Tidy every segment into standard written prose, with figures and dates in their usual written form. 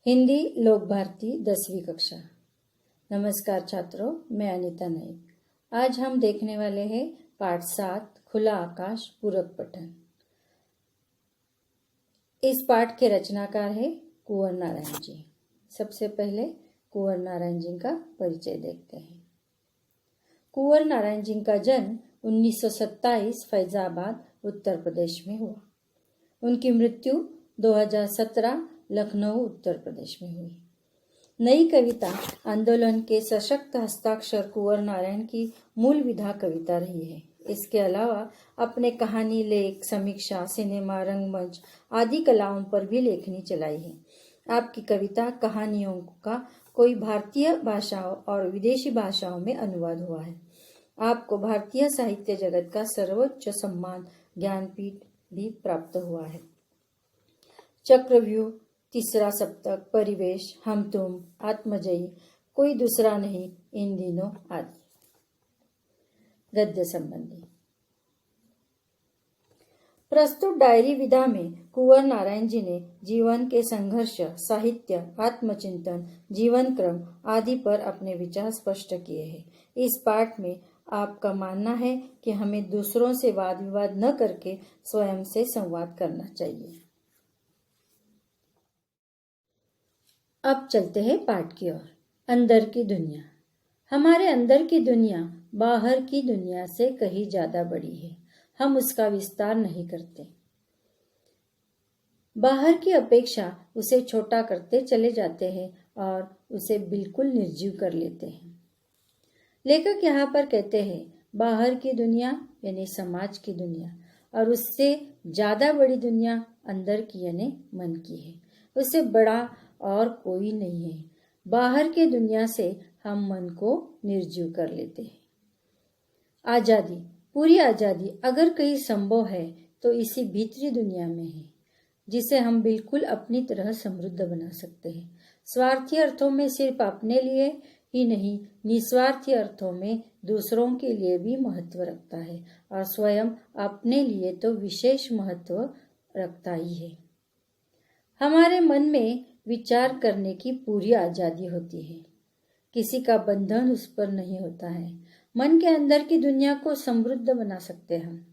हिंदी लोक भारती 10वीं कक्षा। नमस्कार छात्रों, मैं अनीता नाइक। आज हम देखने वाले हैं पाठ 7 खुला आकाश पूरक पठन। इस पाठ के रचनाकार है कुंवर नारायण जी। सबसे पहले कुंवर नारायण जी का परिचय देखते हैं। कुंवर नारायण जी का जन्म 1927 फैजाबाद उत्तर प्रदेश में हुआ। उनकी मृत्यु 2017 लखनऊ उत्तर प्रदेश में हुई। नई कविता आंदोलन के सशक्त हस्ताक्षर कुंवर नारायण की मूल विधा कविता रही है। इसके अलावा अपने कहानी, लेख, समीक्षा, सिनेमा, रंगमंच आदि कलाओं पर भी लेखनी चलाई है। आपकी कविता कहानियों का कोई भारतीय भाषाओं और विदेशी भाषाओं में अनुवाद हुआ है। आपको भारतीय साहित्य जगत का सर्वोच्च सम्मान ज्ञानपीठ भी प्राप्त हुआ है। चक्रव्यूह, तीसरा सप्तक, परिवेश, हम तुम, आत्मजयी, कोई दूसरा नहीं, इन दिनों आदि। गद्य संबंधी प्रस्तुत डायरी विधा में कुंवर नारायण जी ने जीवन के संघर्ष, साहित्य, आत्मचिंतन, जीवन क्रम आदि पर अपने विचार स्पष्ट किए हैं। इस पाठ में आपका मानना है कि हमें दूसरों से वाद विवाद न करके स्वयं से संवाद करना चाहिए। अब चलते हैं पाठ की ओर। अंदर की दुनिया। हमारे अंदर की दुनिया बाहर की दुनिया से कहीं ज्यादा बड़ी है। हम उसका विस्तार नहीं करते, बाहर की अपेक्षा उसे छोटा करते चले जाते हैं और उसे बिल्कुल निर्जीव कर लेते हैं। लेखक यहाँ पर कहते हैं बाहर की दुनिया यानी समाज की दुनिया, और उससे ज्यादा बड़ी दुनिया अंदर की यानी मन की है। उससे बड़ा और कोई नहीं है। बाहर की दुनिया से हम मन को निर्जीव कर लेते हैं। आजादी, पूरी आजादी अगर कहीं संभव है तो इसी भीतरी दुनिया में है, जिसे हम बिल्कुल अपनी तरह समृद्ध बना सकते हैं। स्वार्थी अर्थों में सिर्फ अपने लिए ही नहीं, निस्वार्थी अर्थों में दूसरों के लिए भी महत्व रखता है, और स्वयं अपने लिए तो विशेष महत्व रखता ही है। हमारे मन में विचार करने की पूरी आजादी होती है। किसी का बंधन उस पर नहीं होता है। मन के अंदर की दुनिया को समृद्ध बना सकते हैं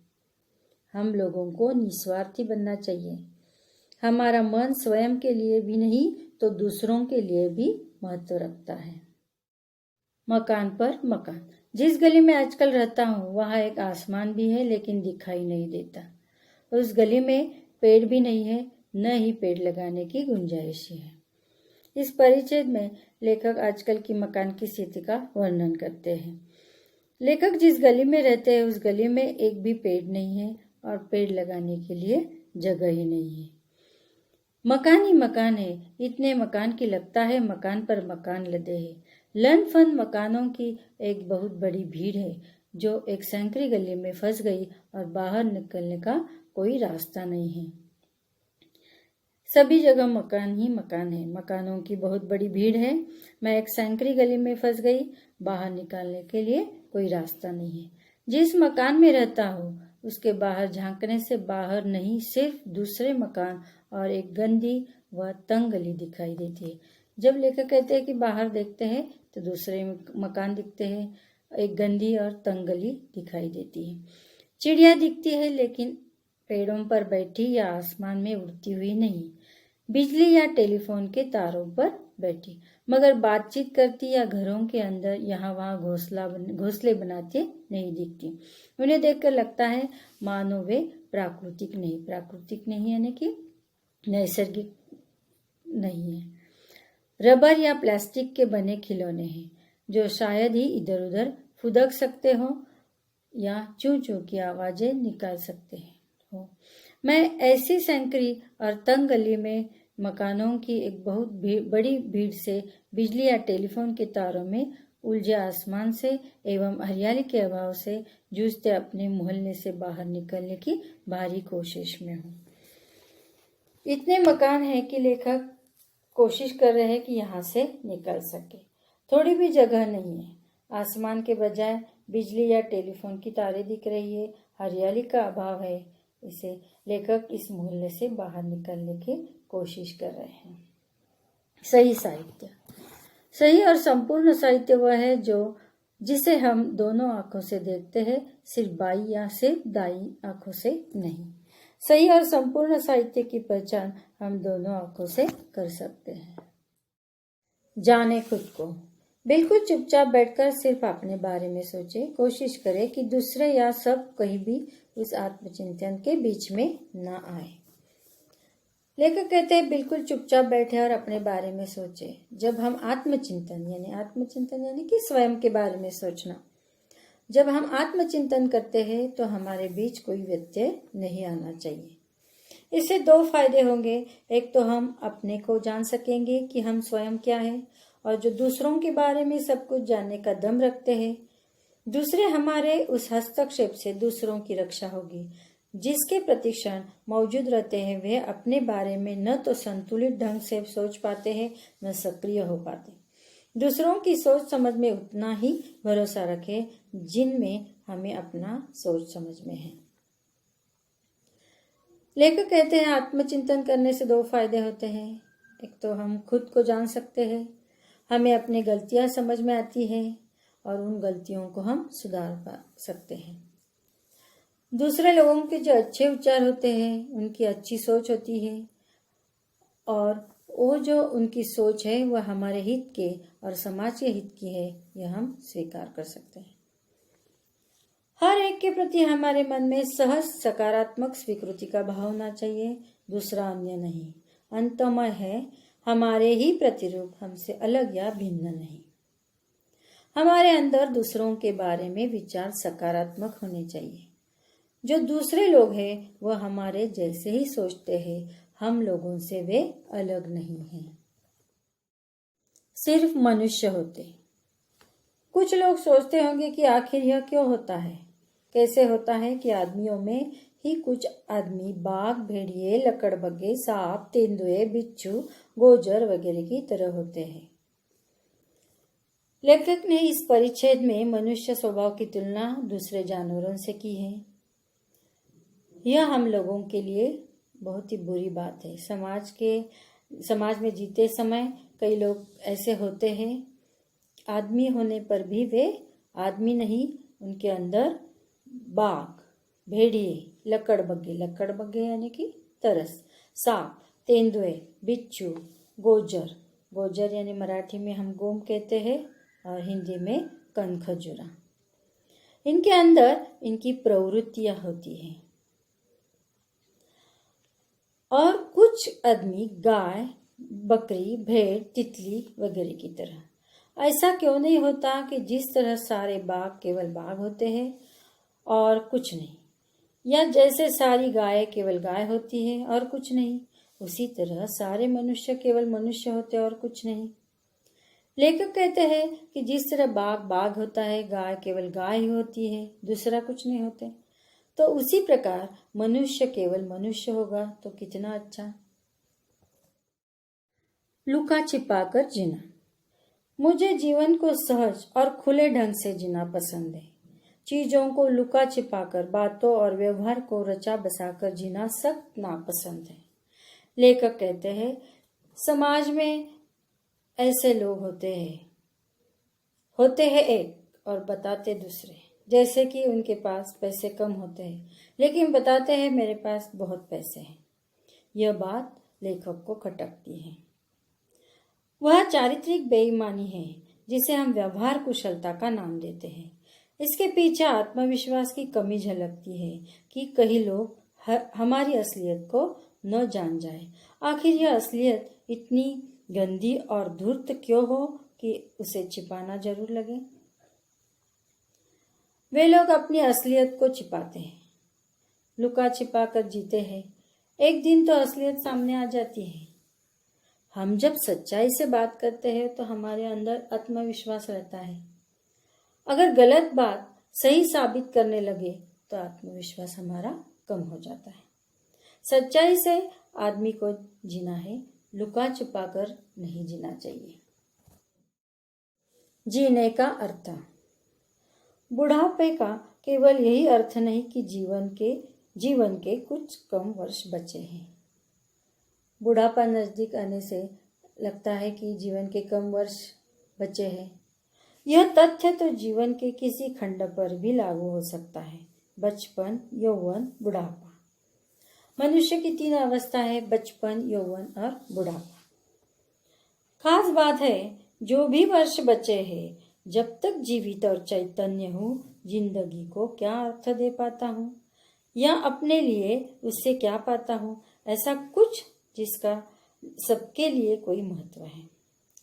हम लोगों को निस्वार्थी बनना चाहिए। हमारा मन स्वयं के लिए भी नहीं तो दूसरों के लिए भी महत्व रखता है। मकान पर मकान। जिस गली में आजकल रहता हूँ वहाँ एक आसमान भी है, लेकिन दिखाई नहीं देता। उस गली में पेड़ भी नहीं है, न ही पेड़ लगाने की गुंजाइश है। इस परिच्छेद में लेखक आजकल की मकान की स्थिति का वर्णन करते हैं। लेखक जिस गली में रहते हैं उस गली में एक भी पेड़ नहीं है और पेड़ लगाने के लिए जगह ही नहीं है। मकान ही मकान है, इतने मकान की लगता है मकान पर मकान लदे हैं। लन फन मकानों की एक बहुत बड़ी भीड़ है जो एक संकरी गली में फंस गई और बाहर निकलने का कोई रास्ता नहीं है। सभी जगह मकान ही मकान है, मकानों की बहुत बड़ी भीड़ है। मैं एक संकरी गली में फंस गई, बाहर निकालने के लिए कोई रास्ता नहीं है। जिस मकान में रहता हूँ उसके बाहर झांकने से बाहर नहीं, सिर्फ दूसरे मकान और एक गंदी व तंग गली दिखाई देती है। जब लेखक कहते हैं कि बाहर देखते हैं तो दूसरे मकान दिखते हैं, एक गंदी और तंग गली दिखाई देती है। चिड़िया दिखती है लेकिन पेड़ों पर बैठी या आसमान में उड़ती हुई नहीं, बिजली या टेलीफोन के तारों पर बैठी, मगर बातचीत करती या घरों के अंदर यहाँ वहाँ घोंसले बनाती नहीं दिखती। उन्हें देखकर लगता है मानो वे प्राकृतिक नहीं यानी कि नैसर्गिक नहीं है। रबर या प्लास्टिक के बने खिलौने हैं जो शायद ही इधर उधर फुदक सकते हो या चूं चूं की आवाजें निकाल सकते हैं। मैं ऐसी संकरी और तंग गली में मकानों की एक बहुत बड़ी भीड़ से, बिजली या टेलीफोन के तारों में उलझे आसमान से एवं हरियाली के अभाव से जूझते अपने मोहल्ले से बाहर निकलने की भारी कोशिश में हूँ। इतने मकान हैं कि लेखक कोशिश कर रहे हैं कि यहाँ से निकल सके। थोड़ी भी जगह नहीं है। आसमान के बजाय बिजली या टेलीफोन की तारें दिख रही है, हरियाली का अभाव है। इसे लेखक इस मोहल्ले से बाहर निकलने की कोशिश कर रहे हैं। सही साहित्य। सही और संपूर्ण साहित्य वह है जिसे हम दोनों आंखों से देखते हैं, सिर्फ बाई या सिर्फ दाई आंखों से नहीं। सही और संपूर्ण साहित्य की पहचान हम दोनों आंखों से कर सकते हैं। जाने खुद को। बिल्कुल चुपचाप बैठकर सिर्फ अपने बारे में सोचे। कोशिश करें कि दूसरे या सब कहीं भी उस आत्मचिंतन के बीच में न आए। लेखक कहते हैं बिल्कुल चुपचाप बैठे और अपने बारे में सोचे। जब हम आत्मचिंतन यानी कि स्वयं के बारे में सोचना, जब हम आत्मचिंतन करते हैं तो हमारे बीच कोई व्यत्यय नहीं आना चाहिए। इससे दो फायदे होंगे। एक तो हम अपने को जान सकेंगे कि हम स्वयं क्या है, और जो दूसरों के बारे में सब कुछ जानने का दम रखते हैं। दूसरे हमारे उस हस्तक्षेप से दूसरों की रक्षा होगी। जिसके प्रतिक्षण मौजूद रहते हैं वे अपने बारे में न तो संतुलित ढंग से सोच पाते हैं न सक्रिय हो पाते। दूसरों की सोच समझ में उतना ही भरोसा रखें जिनमें हमें अपना सोच समझ में है। लेखक कहते हैं आत्मचिंतन करने से दो फायदे होते हैं। एक तो हम खुद को जान सकते हैं, हमें अपनी गलतियां समझ में आती है और उन गलतियों को हम सुधार पा सकते हैं। दूसरे लोगों के जो अच्छे विचार होते हैं, उनकी अच्छी सोच होती है, और वो जो उनकी सोच है वह हमारे हित के और समाज के हित की है, यह हम स्वीकार कर सकते हैं। हर एक के प्रति हमारे मन में सहज सकारात्मक स्वीकृति का भाव होना चाहिए, दूसरा अन्य नहीं। अंतमय है हमारे ही प्रतिरूप, हमसे अलग या भिन्न नहीं। हमारे अंदर दूसरों के बारे में विचार सकारात्मक होने चाहिए। जो दूसरे लोग हैं वह हमारे जैसे ही सोचते हैं, हम लोगों से वे अलग नहीं हैं। सिर्फ मनुष्य होते। कुछ लोग सोचते होंगे कि आखिर यह क्यों होता है। कैसे होता है कि आदमियों में ही कुछ आदमी बाघ, भेड़िए, लकड़बग्गे, सांप, तेंदुए, बिच्छू, गोजर वगैरह की तरह होते हैं। लेखक ने इस परिच्छेद में मनुष्य स्वभाव की तुलना दूसरे जानवरों से की है। यह हम लोगों के लिए बहुत ही बुरी बात है। समाज में जीते समय कई लोग ऐसे होते हैं, आदमी होने पर भी वे आदमी नहीं, उनके अंदर बाघ, भेड़िए, लकड़बग्गे यानी कि तरस, सांप, तेंदुए, बिच्छू, गोजर यानी मराठी में हम गोम कहते हैं और हिंदी में कनखजूरा, इनके अंदर इनकी प्रवृत्तियां होती हैं। और कुछ आदमी गाय, बकरी, भेड़, तितली वगैरह की तरह। ऐसा क्यों नहीं होता कि जिस तरह सारे बाघ केवल बाघ होते हैं और कुछ नहीं, या जैसे सारी गाय केवल गाय होती है और कुछ नहीं, उसी तरह सारे मनुष्य केवल मनुष्य होते और कुछ नहीं। लेखक कहते हैं कि जिस तरह बाघ बाघ होता है, गाय केवल गाय ही होती है, दूसरा कुछ नहीं होते, तो उसी प्रकार मनुष्य केवल मनुष्य होगा तो कितना अच्छा। लुका छिपाकर जीना। मुझे जीवन को सहज और खुले ढंग से जीना पसंद है। चीजों को लुका छिपाकर, बातों और व्यवहार को रचा बसाकर जीना सख्त नापसंद है। लेखक कहते हैं समाज में ऐसे लोग होते हैं एक और बताते दूसरे। जैसे कि उनके पास पैसे कम होते हैं लेकिन बताते हैं मेरे पास बहुत पैसे हैं। यह बात लेखक को खटकती है। वह चारित्रिक बेईमानी है जिसे हम व्यवहार कुशलता का नाम देते हैं। इसके पीछे आत्मविश्वास की कमी झलकती है कि कई लोग हमारी असलियत को न जान जाए। आखिर यह असलियत इतनी गंदी और धूर्त क्यों हो कि उसे छिपाना जरूर लगे। वे लोग अपनी असलियत को छिपाते हैं, लुका छिपा कर जीते हैं। एक दिन तो असलियत सामने आ जाती है। हम जब सच्चाई से बात करते हैं तो हमारे अंदर आत्मविश्वास रहता है। अगर गलत बात सही साबित करने लगे तो आत्मविश्वास हमारा कम हो जाता है। सच्चाई से आदमी को जीना है, लुका छुपा कर नहीं जीना चाहिए। जीने का अर्थ। बुढ़ापे का केवल यही अर्थ नहीं कि जीवन के कुछ कम वर्ष बचे हैं। बुढ़ापा नजदीक आने से लगता है कि जीवन के कम वर्ष बचे हैं। यह तथ्य तो जीवन के किसी खंड पर भी लागू हो सकता है। बचपन, यौवन, बुढ़ापा। मनुष्य की 3 अवस्था है, बचपन, यौवन और बुढ़ापा। खास बात है, जो भी वर्ष बचे हैं, जब तक जीवित और चैतन्य हूँ, जिंदगी को क्या अर्थ दे पाता हूँ या अपने लिए उससे क्या पाता हूँ, ऐसा कुछ जिसका सबके लिए कोई महत्व है।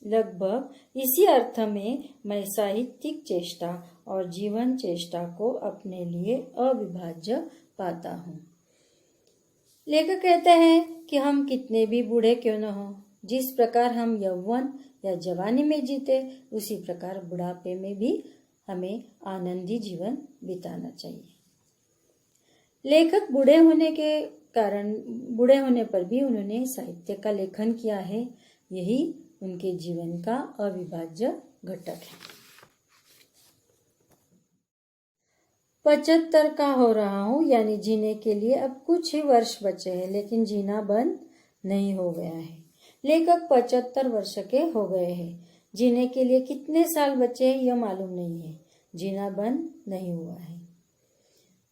लगभग इसी अर्थ में मैं साहित्यिक चेष्टा और जीवन चेष्टा को अपने लिए अविभाज्य पाता हूँ। लेखक कहते हैं कि हम कितने भी बूढ़े क्यों न हो, जिस प्रकार हम यौवन या जवानी में जीते, उसी प्रकार बुढ़ापे में भी हमें आनंदी जीवन बिताना चाहिए। लेखक बूढ़े होने पर भी उन्होंने साहित्य का लेखन किया है। यही उनके जीवन का अविभाज्य घटक है। 75 का हो रहा हूँ, यानी जीने के लिए अब कुछ ही वर्ष बचे हैं, लेकिन जीना बंद नहीं हो गया है। लेखक 75 वर्ष के हो गए हैं। जीने के लिए कितने साल बचे हैं यह मालूम नहीं है। जीना बंद नहीं हुआ है।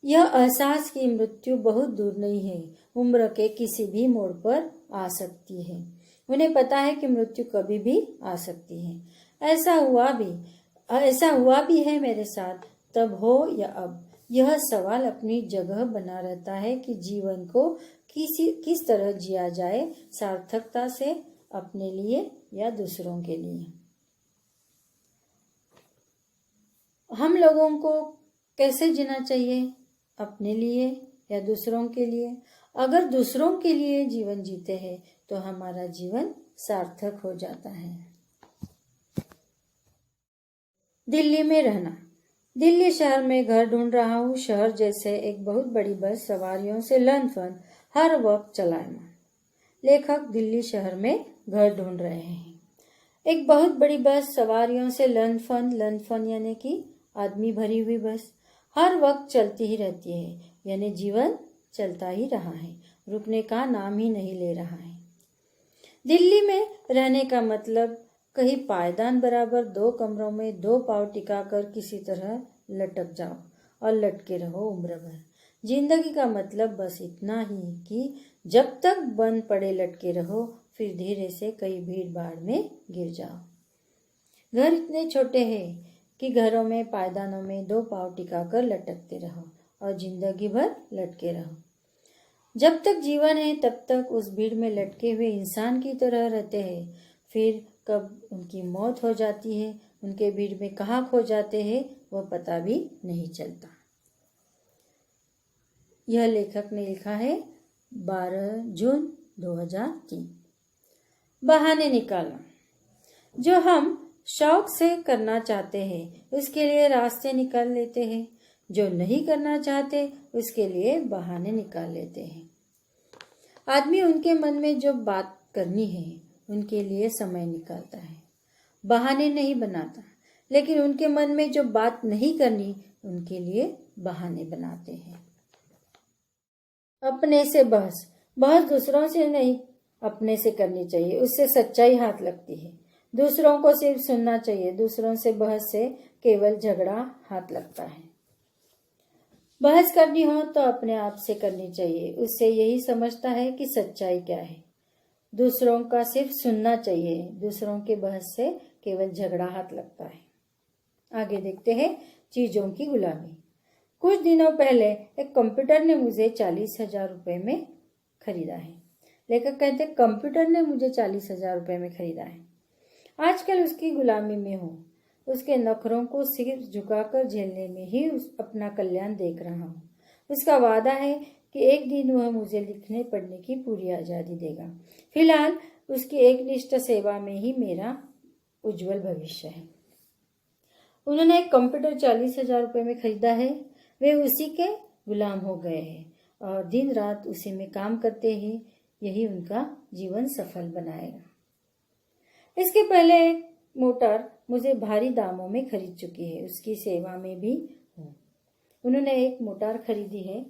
यह एहसास की मृत्यु बहुत दूर नहीं है, उम्र के किसी भी मोड़ पर आ सकती है। उन्हें पता है कि मृत्यु कभी भी आ सकती है। ऐसा हुआ भी है मेरे साथ, तब हो या अब। यह सवाल अपनी जगह बना रहता है कि जीवन को किस तरह जिया जाए, सार्थकता से, अपने लिए या दूसरों के लिए। हम लोगों को कैसे जीना चाहिए, अपने लिए या दूसरों के लिए? अगर दूसरों के लिए जीवन जीते हैं तो हमारा जीवन सार्थक हो जाता है। दिल्ली में रहना। दिल्ली शहर में घर ढूंढ रहा हूँ। शहर जैसे एक बहुत बड़ी बस सवारियों से लंदफंद, हर वक्त चलायमान। लेखक दिल्ली शहर में घर ढूंढ रहे हैं। एक बहुत बड़ी बस सवारियों से लंदफंद यानी कि आदमी भरी हुई बस हर वक्त चलती ही रहती है, यानी जीवन चलता ही रहा है, रुकने का नाम ही नहीं ले रहा है। दिल्ली में रहने का मतलब कहीं पायदान बराबर 2 कमरों में 2 पाँव टिकाकर किसी तरह लटक जाओ और लटके रहो उम्र भर। जिंदगी का मतलब बस इतना ही कि जब तक बंद पड़े लटके रहो, फिर धीरे से कई भीड़ भाड़ में गिर जाओ। घर इतने छोटे हैं कि घरों में पायदानों में 2 पाँव टिकाकर लटकते रहो और जिंदगी भर लटके रहो। जब तक जीवन है तब तक उस भीड़ में लटके हुए इंसान की तरह रहते हैं। फिर कब उनकी मौत हो जाती है, उनके भीड़ में कहाँ खो जाते हैं, वह पता भी नहीं चलता। यह लेखक ने लिखा है 12 जून 2003। बहाने निकालना। जो हम शौक से करना चाहते हैं उसके लिए रास्ते निकाल लेते हैं, जो नहीं करना चाहते उसके लिए बहाने निकाल लेते हैं। आदमी उनके मन में जो बात करनी है उनके लिए समय निकालता है, बहाने नहीं बनाता। लेकिन उनके मन में जो बात नहीं करनी उनके लिए बहाने बनाते हैं। अपने से बहस दूसरों से नहीं, अपने से करनी चाहिए, उससे सच्चाई हाथ लगती है। दूसरों को सिर्फ सुनना चाहिए, दूसरों से बहस से केवल झगड़ा हाथ लगता है। बहस करनी हो तो अपने आप से करनी चाहिए, उससे यही समझता है कि सच्चाई क्या है। दूसरों का सिर्फ सुनना चाहिए, दूसरों के बहस से केवल झगड़ा हाथ लगता है। आगे देखते हैं चीजों की गुलामी। कुछ दिनों पहले एक कंप्यूटर ने मुझे 40,000 रुपए में खरीदा है। लेखक कहते हैं कंप्यूटर ने मुझे 40,000 रुपए में खरीदा है। आजकल उसकी गुलामी में हूँ। उसके नखरों को सिर झुकाकर झेलने में ही अपना कल्याण देख रहा हूँ। उसका वादा है कि एक दिन वह मुझे लिखने पढ़ने की पूरी आज़ादी देगा। फिलहाल उसकी एकनिष्ठ सेवा में ही मेरा उज्जवल भविष्य है। उन्होंने एक कंप्यूटर 40,000 रुपए में खरीदा है। वे उसी के गुलाम हो गए हैं और दिन रात उसी में काम करते हैं। यही उनका जीवन सफल बनाएगा। इसके पहले एक मोटर मुझे भारी दामों में खरीद चुकी है, उसकी सेवा में भी हूँ। उन्होंने एक मोटर खरीदी है।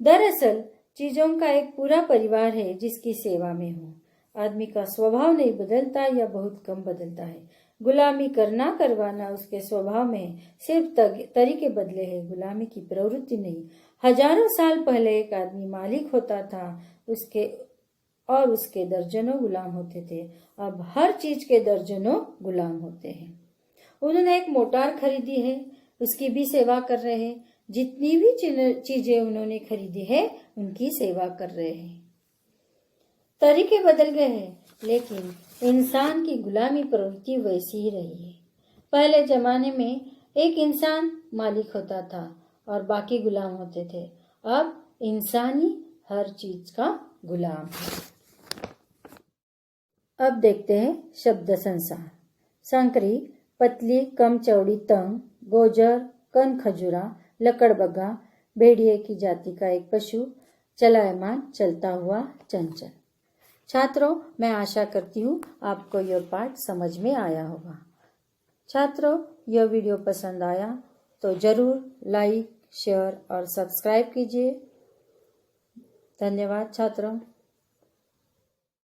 दरअसल चीजों का एक पूरा परिवार है जिसकी सेवा में हूँ। आदमी का स्वभाव नहीं बदलता या बहुत कम बदलता है। गुलामी करना करवाना उसके स्वभाव में है, सिर्फ तरीके बदले हैं, गुलामी की प्रवृत्ति नहीं। हजारों साल पहले एक आदमी मालिक होता था, उसके दर्जनों गुलाम होते थे। अब हर चीज के दर्जनों गुलाम होते हैं। उन्होंने एक मोटार खरीदी है, उसकी भी सेवा कर रहे हैं। जितनी भी चीजें उन्होंने खरीदी है उनकी सेवा कर रहे हैं। तरीके बदल गए हैं, लेकिन इंसान की गुलामी प्रवृत्ति वैसी ही रही है। पहले जमाने में एक इंसान मालिक होता था और बाकी गुलाम होते थे। अब इंसान ही हर चीज का गुलाम है। अब देखते हैं शब्द संसार। संकरी, पतली, कम चौड़ी, तंग, गोजर, कन खजूरा, लकड़बग्गा, भेड़िए की जाति का एक पशु, चलायमान, चलता हुआ, चंचल। छात्रों, मैं आशा करती हूँ आपको यह पाठ समझ में आया होगा। छात्रों, यह वीडियो पसंद आया तो जरूर लाइक, शेयर और सब्सक्राइब कीजिए। धन्यवाद छात्रों।